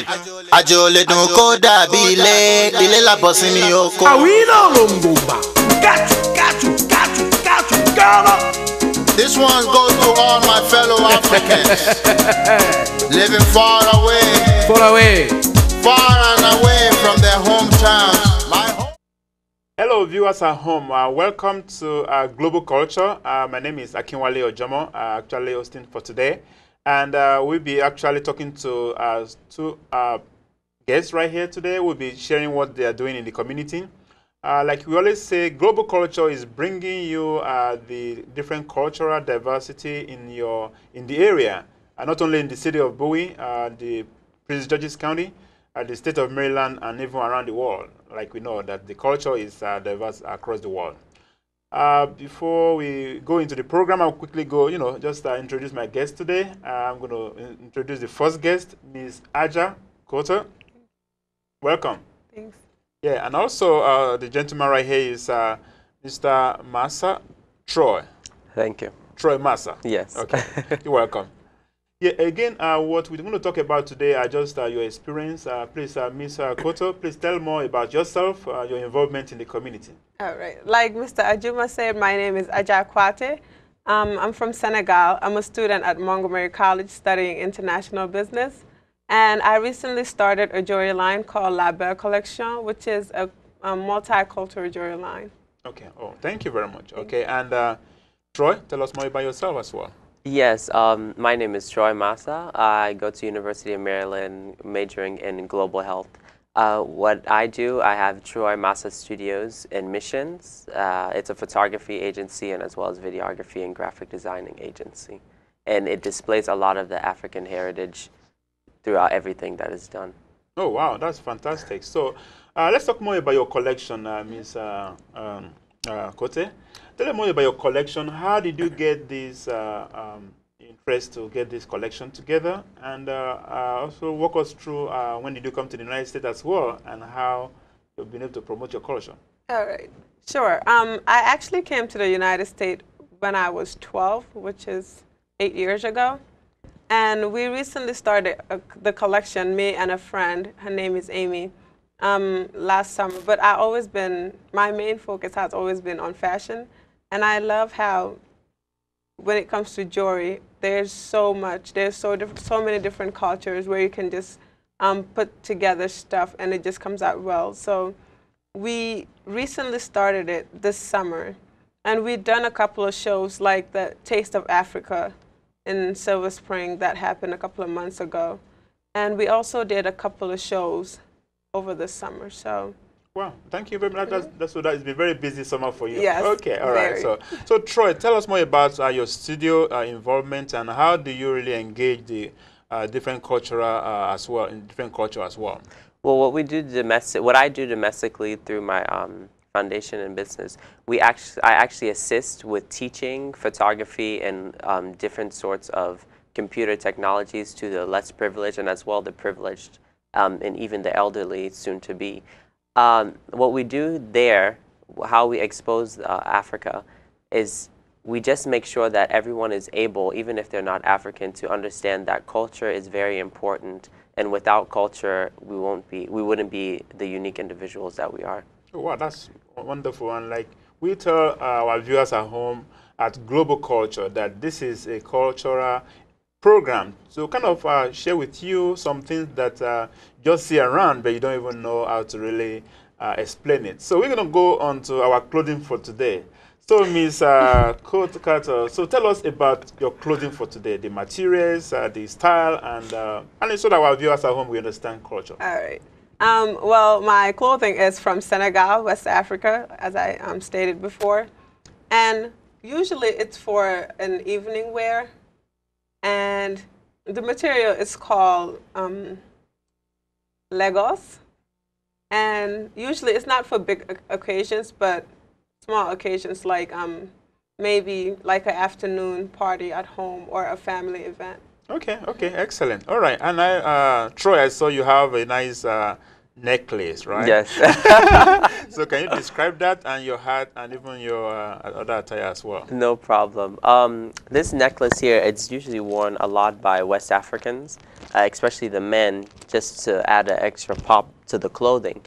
Àjò lè dùn kó dàbí ilé la bọ́ sí ní oko. Àwílò ló ń gbòǹgbà. Gàtù. This one goes to all my fellow Africans living far away and away from their hometowns. Hello viewers at home, welcome to Global Culture. My name is Akinwale Ojomo, actually hosting for today. And we'll be actually talking to two guests right here today. We'll be sharing what they are doing in the community. Like we always say, Global Culture is bringing you the different cultural diversity in the area, and not only in the city of Bowie, the Prince George's County, the state of Maryland, and even around the world. Like we know that the culture is diverse across the world. Before we go into the program, I'll quickly go, just introduce my guest today. I'm going to introduce the first guest, Ms. Adjac Koite. Welcome. Thanks. Yeah, and also the gentleman right here is Mr. Massa Troy. Thank you. Troy Massa. Yes. Okay. You're welcome. Yeah, again, what we're going to talk about today are just your experience. Please, Ms. Koite, please tell more about yourself, your involvement in the community. All right. Like Mr. Ajuma said, my name is Adjac Koite. I'm from Senegal. I'm a student at Montgomery College studying international business. And I recently started a jewelry line called La Belle Collection, which is a multicultural jewelry line. Okay. Oh, thank you very much. Okay. And Troy, tell us more about yourself as well. Yes, my name is Troy Massa. I go to University of Maryland majoring in global health. What I do, I have Troy Massa Studios in Missions. It's a photography agency and as well as videography and graphic designing agency. And it displays a lot of the African heritage throughout everything that is done. Oh, wow, that's fantastic. So let's talk more about your collection, Ms. Koite. Tell me more about your collection. How did you get this interest to get this collection together? And also walk us through when did you come to the United States as well, and how you've been able to promote your collection. All right. Sure. I actually came to the United States when I was 12, which is 8 years ago. And we recently started the collection, me and a friend. Her name is Amy. Last summer, but my main focus has always been on fashion, and I love how when it comes to jewelry, there's so many different cultures where you can just put together stuff and it just comes out well. So we recently started it this summer, and we've done a couple of shows like the Taste of Africa in Silver Spring that happened a couple of months ago, and we also did a couple of shows over the summer. So wow, thank you very much. That's it's been a very busy summer for you. Yes. Okay, all right. So Troy, tell us more about your studio involvement, and how do you really engage the different cultural as well, in different culture as well. Well, what I do domestically through my foundation and business, I actually assist with teaching photography and different sorts of computer technologies to the less privileged and as well the privileged. And even the elderly, soon to be. What we do there, how we expose Africa, is we just make sure that everyone is able, even if they're not African, to understand that culture is very important, and without culture, we wouldn't be the unique individuals that we are. Oh, wow, that's wonderful. And like we tell our viewers at home at Global Culture that this is a cultural program, so kind of share with you some things that just see around, but you don't even know how to really explain it. So we're going to go on to our clothing for today. So Ms. Koite, so tell us about your clothing for today, the materials, the style, and so that our viewers at home will understand culture. All right. Well, my clothing is from Senegal, West Africa, as I stated before, and usually it's for an evening wear. And the material is called Legos, and usually it's not for big occasions, but small occasions like maybe like an afternoon party at home or a family event. Okay, excellent. All right, and Troy, I saw you have a nice necklace, right? Yes. So can you describe that and your hat and even your other attire as well? No problem. This necklace here, it's usually worn a lot by West Africans, especially the men, just to add an extra pop to the clothing.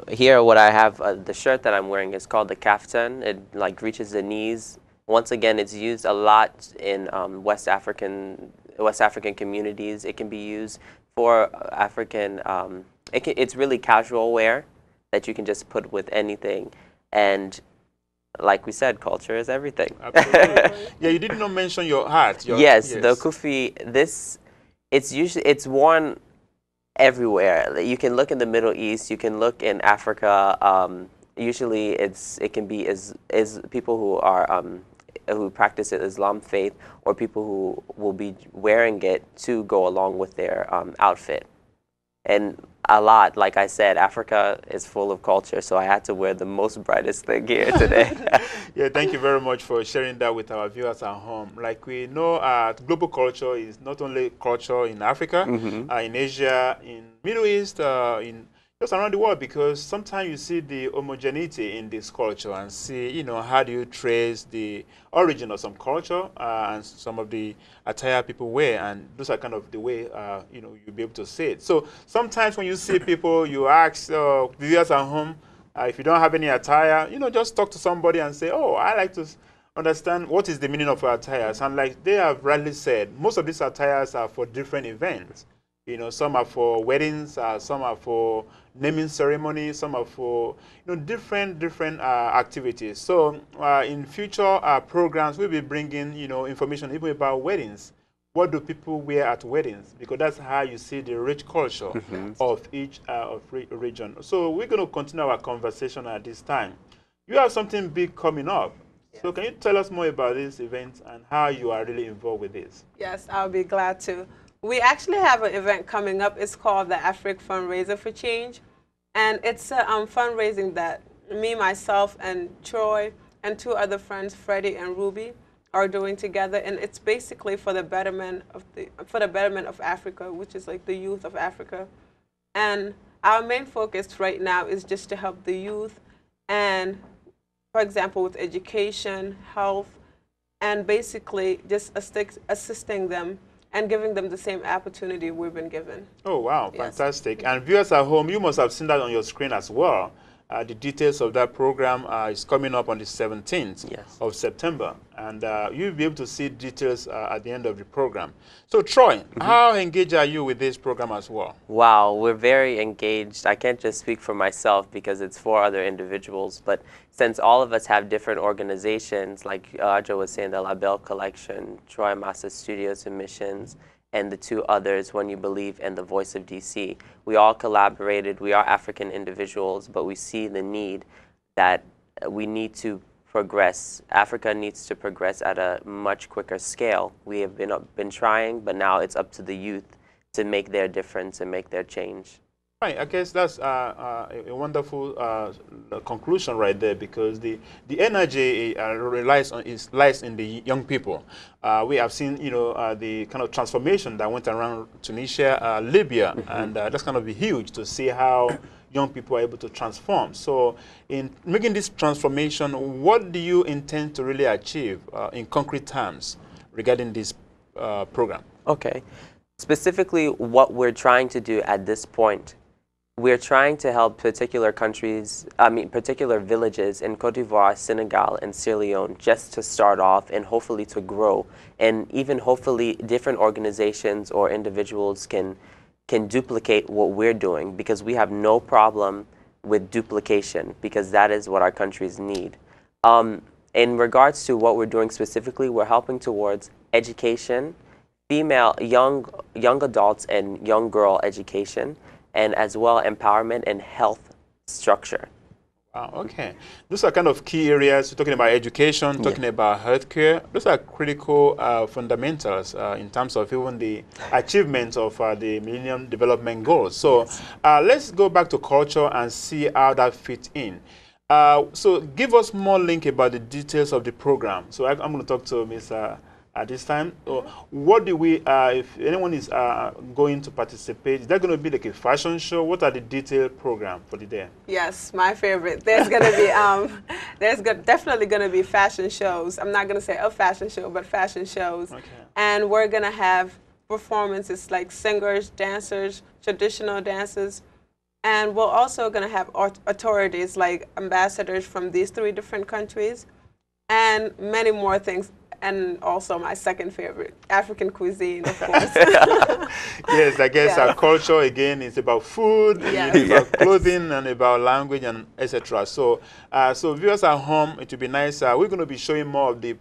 Here, what I have, the shirt that I'm wearing is called the kaftan. It like reaches the knees. Once again, it's used a lot in West African communities. It can be used for African. It's really casual wear that you can just put with anything, and like we said, culture is everything. Absolutely. Yeah, you did not mention your hat. Yes, the kufi. It's worn everywhere. You can look in the Middle East. You can look in Africa. Usually, it can be is people who are who practice the Islam faith, or people who will be wearing it to go along with their outfit. And a lot, like I said, Africa is full of culture, so I had to wear the most brightest thing here today. Yeah, thank you very much for sharing that with our viewers at home. Like we know, global culture is not only culture in Africa, in Asia, in Middle East, in just around the world, because sometimes you see the homogeneity in this culture and see, you know, how do you trace the origin of some culture and some of the attire people wear, and those are kind of the way, you know, you'll be able to see it. So sometimes when you see people, you ask viewers at home, if you don't have any attire, you know, just talk to somebody and say, oh, I like to understand what is the meaning of your attires. And like they have rightly said, most of these attires are for different events. You know, some are for weddings, some are for naming ceremonies, some are for, you know, different activities. So in future programs, we'll be bringing, you know, information even about weddings. What do people wear at weddings? Because that's how you see the rich culture of each region. So we're going to continue our conversation at this time. You have something big coming up. Yes. So can you tell us more about this event and how you are really involved with this? Yes, I'll be glad to. We actually have an event coming up. It's called the Africa Fundraiser for Change. And it's a fundraising that me, myself, and Troy, and two other friends, Freddie and Ruby, are doing together. And it's basically for the betterment of Africa, which is like the youth of Africa. And our main focus right now is just to help the youth, and for example, with education, health, and basically just assisting them and giving them the same opportunity we've been given. Oh, wow. Yes. Fantastic. And viewers at home, you must have seen that on your screen as well. The details of that program is coming up on the 17th of September. And you'll be able to see details at the end of the program. So, Troy, how engaged are you with this program as well? Wow, we're very engaged. I can't just speak for myself because it's for other individuals. But since all of us have different organizations, like Adjac was saying, the La Belle Collection, Troy Massa Studios and Missions, and the two others, When You Believe and The Voice of DC. We all collaborated. We are African individuals, but we see the need that we need to progress. Africa needs to progress at a much quicker scale. We have been trying, but now it's up to the youth to make their difference and make their change. Right, I guess that's a wonderful conclusion right there, because the energy lies in the young people. We have seen, you know, the kind of transformation that went around Tunisia, Libya, and that's going to be huge to see how young people are able to transform. So in making this transformation, what do you intend to really achieve in concrete terms regarding this program? Okay. Specifically, what we're trying to do at this point, we're trying to help particular villages in Cote d'Ivoire, Senegal, and Sierra Leone just to start off and hopefully to grow. And even hopefully different organizations or individuals can duplicate what we're doing, because we have no problem with duplication, because that is what our countries need. In regards to what we're doing specifically, we're helping towards education, young adults and young girl education, and as well empowerment and health structure. Wow, okay. Those are kind of key areas. We're talking about education, talking about healthcare. Those are critical fundamentals in terms of even the achievement of the Millennium Development Goals. So let's go back to culture and see how that fits in. So give us more link about the details of the program. So I'm going to talk to Ms. at this time. What do we, if anyone is going to participate, is that going to be like a fashion show? What are the detailed program for the day? Yes, my favorite. There's going to be, definitely going to be fashion shows. I'm not going to say a fashion show, but fashion shows. Okay. And we're going to have performances like singers, dancers, traditional dancers. And we're also going to have authorities like ambassadors from these 3 different countries and many more things. And also my second favorite, African cuisine, of course. Yes, I guess our culture, again, is about food, about clothing, and about language, and etc. So, so viewers at home, it would be nice. We're going to be showing more of the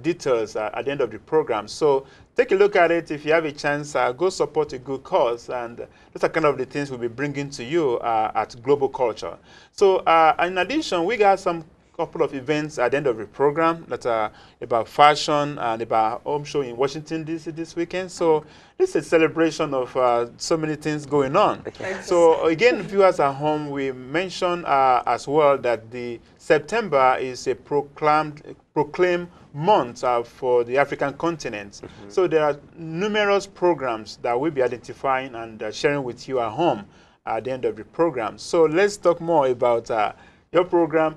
details at the end of the program. So take a look at it. If you have a chance, go support a good cause. And those are kind of the things we'll be bringing to you at Global Culture. So in addition, we got some couple of events at the end of the program that are about fashion and about home show in Washington, D.C. this weekend. So this is a celebration of so many things going on. So again, viewers at home, we mentioned as well that the September is a proclaimed month for the African continent. So there are numerous programs that we'll be identifying and sharing with you at home at the end of the program. So let's talk more about your program.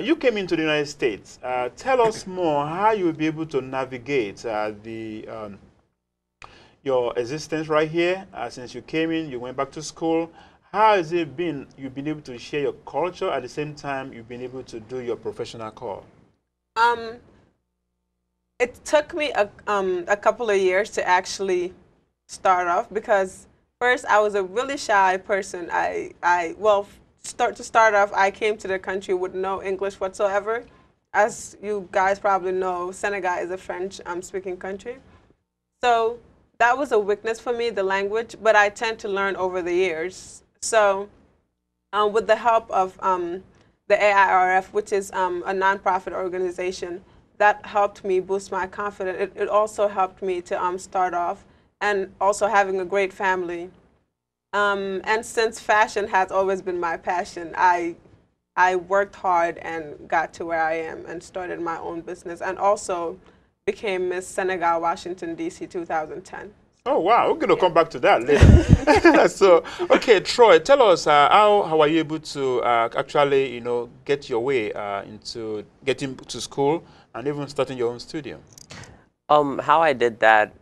You came into the United States. Tell us more how you'll be able to navigate your existence right here. Since you came in, you went back to school. How has it been? You've been able to share your culture at the same time you've been able to do your professional call. It took me a couple of years to actually start off because first I was a really shy person. To start off, I came to the country with no English whatsoever. As you guys probably know, Senegal is a French-speaking country. So that was a weakness for me, the language, but I tend to learn over the years. So with the help of the AIRF, which is a nonprofit organization, that helped me boost my confidence. It also helped me to start off, and also having a great family. And since fashion has always been my passion, I worked hard and got to where I am and started my own business, and also became Miss Senegal, Washington, D.C. 2010. Oh, wow. We're going to come back to that later. So, okay, Troy, tell us how are you able to actually, get your way into getting to school and even starting your own studio? How I did that,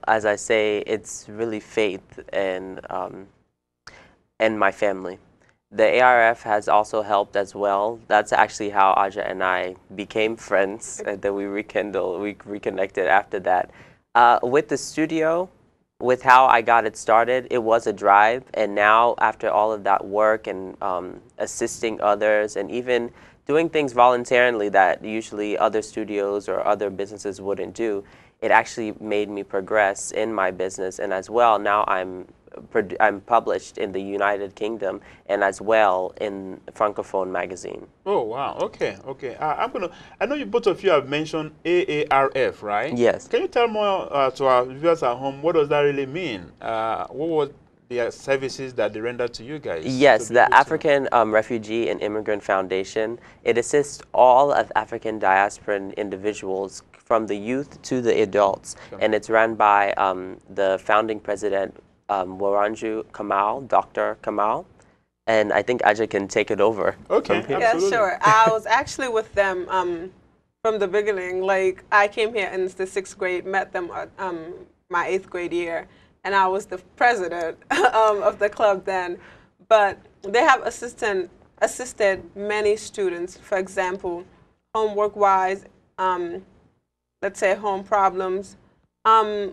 as I say, it's really faith and my family. The ARF has also helped as well. That's actually how Adjac and I became friends, and then we reconnected after that. With the studio, with how I got it started, it was a drive, and now after all of that work and assisting others and even doing things voluntarily that usually other studios or other businesses wouldn't do, it actually made me progress in my business. And as well, now I'm published in the United Kingdom and as well in Francophone magazine. Oh, wow. Okay, okay. I know you both of you have mentioned AARF, right? Yes. Can you tell more to our viewers at home, what does that really mean? What was the services that they render to you guys? Yes, the African Refugee and Immigrant Foundation. It assists all of African diasporan individuals from the youth to the adults. Sure. And it's run by the founding president, Waranju Kamal, Dr. Kamal, and I think Adjac can take it over. Okay, yeah, sure. I was actually with them from the beginning. Like, I came here in the 6th grade, met them at my 8th grade year, and I was the president of the club then. But they have assisted many students, for example, homework-wise, let's say home problems.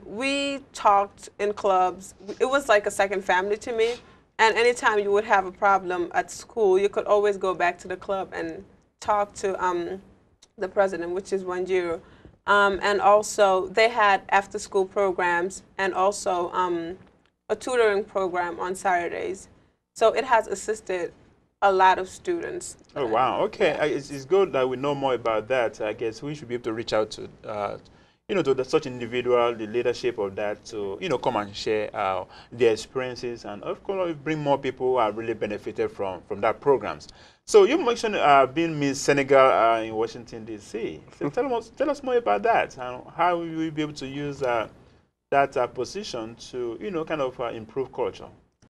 We talked in clubs. It was like a second family to me. And anytime you would have a problem at school, you could always go back to the club and talk to the president, which is Wanjiru. And also, they had after-school programs and also a tutoring program on Saturdays. So it has assisted a lot of students. Oh, wow. Okay. Yeah. It's good that we know more about that. I guess we should be able to reach out to to such individual, the leadership of that, to, come and share their experiences, and of course bring more people who are really benefited from that programs. So you mentioned being Miss Senegal in Washington, D.C. So tell us more about that, and how will you be able to use that position to, kind of improve culture?